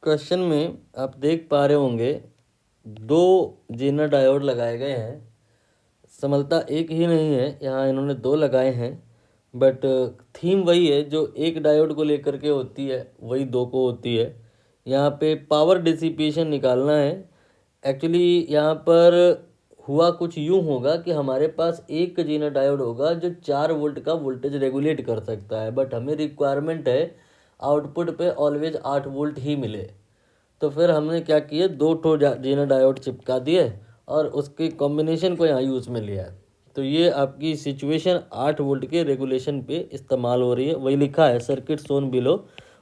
Question में आप देख पा रहे होंगे 2 जेनर डायोड लगाए गए हैं। समलता एक ही नहीं है, यहाँ इन्होंने 2 लगाए हैं, बट थीम वही है जो एक डायोड को लेकर के होती है वही 2 को होती है। यहाँ पे पावर डिसिपेशन निकालना है। एक्चुअली यहाँ पर हुआ कुछ यूँ होगा कि हमारे पास एक जेनर डायोड होगा जो 4 वोल्ट का वोल्टेज रेगुलेट कर सकता है, बट हमें रिक्वायरमेंट है आउटपुट पे ऑलवेज 8 वोल्ट ही मिले। तो फिर हमने क्या किए, 2 ठो जेनर डायोड चिपका दिए और उसके कॉम्बिनेशन को यहाँ यूज़ में लिया है। तो ये आपकी सिचुएशन 8 वोल्ट के रेगुलेशन पे इस्तेमाल हो रही है। वही लिखा है circuit shown below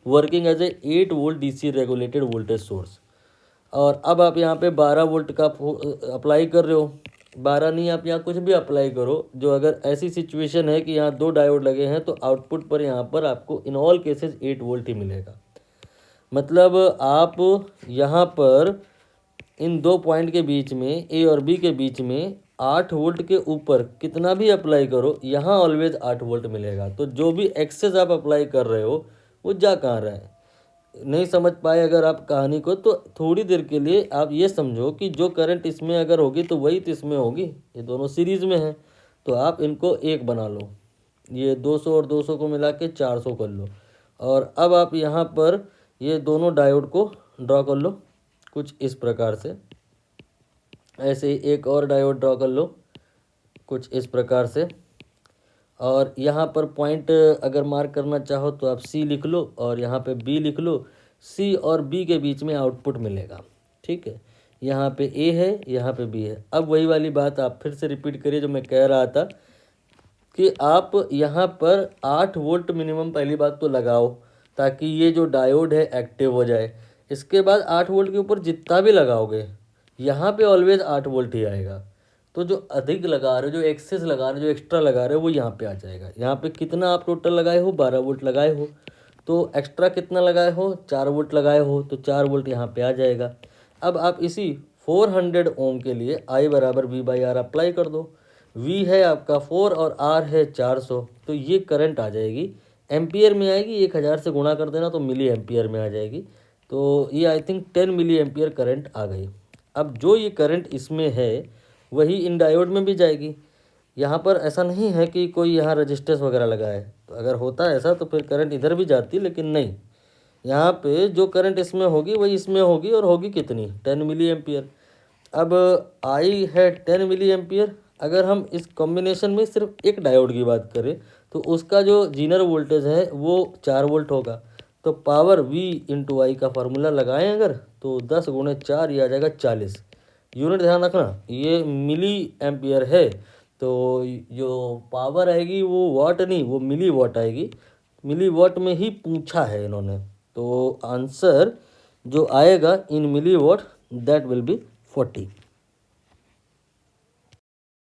working as a 8 volt DC regulated voltage source. और अब आप यहाँ पे 12 वोल्ट का अप्लाई कर रहे हो, 12 नहीं, आप यहाँ कुछ भी अप्लाई करो। जो अगर ऐसी सिचुएशन है कि यहाँ 2 डायोड लगे हैं तो आउटपुट पर यहाँ पर आपको इन ऑल केसेस 8 वोल्ट ही मिलेगा। मतलब आप यहाँ पर इन 2 पॉइंट के बीच में ए और बी के बीच में 8 वोल्ट के ऊपर कितना भी अप्लाई करो यहाँ ऑलवेज 8 वोल्ट मिलेगा। तो जो भी एक्सेस आप अप्लाई कर रहे हो वो जा कहाँ रहा है। नहीं समझ पाए अगर आप कहानी को, तो थोड़ी देर के लिए आप ये समझो कि जो करंट इसमें अगर होगी तो वही तो इसमें होगी। ये दोनों सीरीज़ में हैं तो आप इनको एक बना लो, ये 200 और 200 को मिला के 400 कर लो। और अब आप यहाँ पर ये दोनों डायोड को ड्रॉ कर लो कुछ इस प्रकार से। ऐसे ही एक और डायोड ड्रॉ कर लो कुछ इस प्रकार से। और यहाँ पर पॉइंट अगर मार्क करना चाहो तो आप सी लिख लो और यहाँ पे बी लिख लो। सी और बी के बीच में आउटपुट मिलेगा, ठीक है। यहाँ पे ए है, यहाँ पे बी है। अब वही वाली बात आप फिर से रिपीट करिए जो मैं कह रहा था कि आप यहाँ पर 8 वोल्ट मिनिमम पहली बात तो लगाओ ताकि ये जो डायोड है एक्टिव हो जाए। इसके बाद 8 वोल्ट के ऊपर जितना भी लगाओगे यहाँ पे ऑलवेज 8 वोल्ट ही आएगा। तो जो अधिक लगा रहे हो, जो एक्सेस लगा रहे हो, जो एक्स्ट्रा लगा रहे हो वो यहाँ पे आ जाएगा। यहाँ पे कितना आप टोटल लगाए हो, 12 वोल्ट लगाए हो, तो एक्स्ट्रा कितना लगाए हो, 4 वोल्ट लगाए हो, तो 4 वोल्ट यहाँ पे आ जाएगा। अब आप इसी 400 ओम के लिए I बराबर V/R अप्लाई कर दो। V है आपका 4 और R है 400, तो ये करंट आ जाएगी, एम्पियर में आएगी। 1000 से गुणा कर देना तो मिली एम्पियर में आ जाएगी। तो ये I think 10 milli ampere current आ गई। अब जो ये करंट इसमें है वही इन डायोड में भी जाएगी। यहाँ पर ऐसा नहीं है कि कोई यहाँ रजिस्टेंस वगैरह लगा है, तो अगर होता है ऐसा तो फिर करंट इधर भी जाती, लेकिन नहीं। यहाँ पे जो करंट इसमें होगी वही इसमें होगी, और होगी कितनी, 10 मिली एम्पियर। अब आई है 10 मिली एम्पियर। अगर हम इस कॉम्बिनेशन में सिर्फ एक डायोड की बात करें तो उसका जो जीनर वोल्टेज है वो 4 वोल्ट होगा। तो पावर V इंटू आई का फार्मूला लगाएं अगर, तो 10 गुणे 4 ये आ जाएगा 40। यूनिट ध्यान रखना ये मिली एम्पियर है, तो जो पावर आएगी वो वाट नहीं, वो मिली वाट आएगी। मिली वाट में ही पूछा है इन्होंने, तो आंसर जो आएगा इन मिली वाट दैट विल बी 40।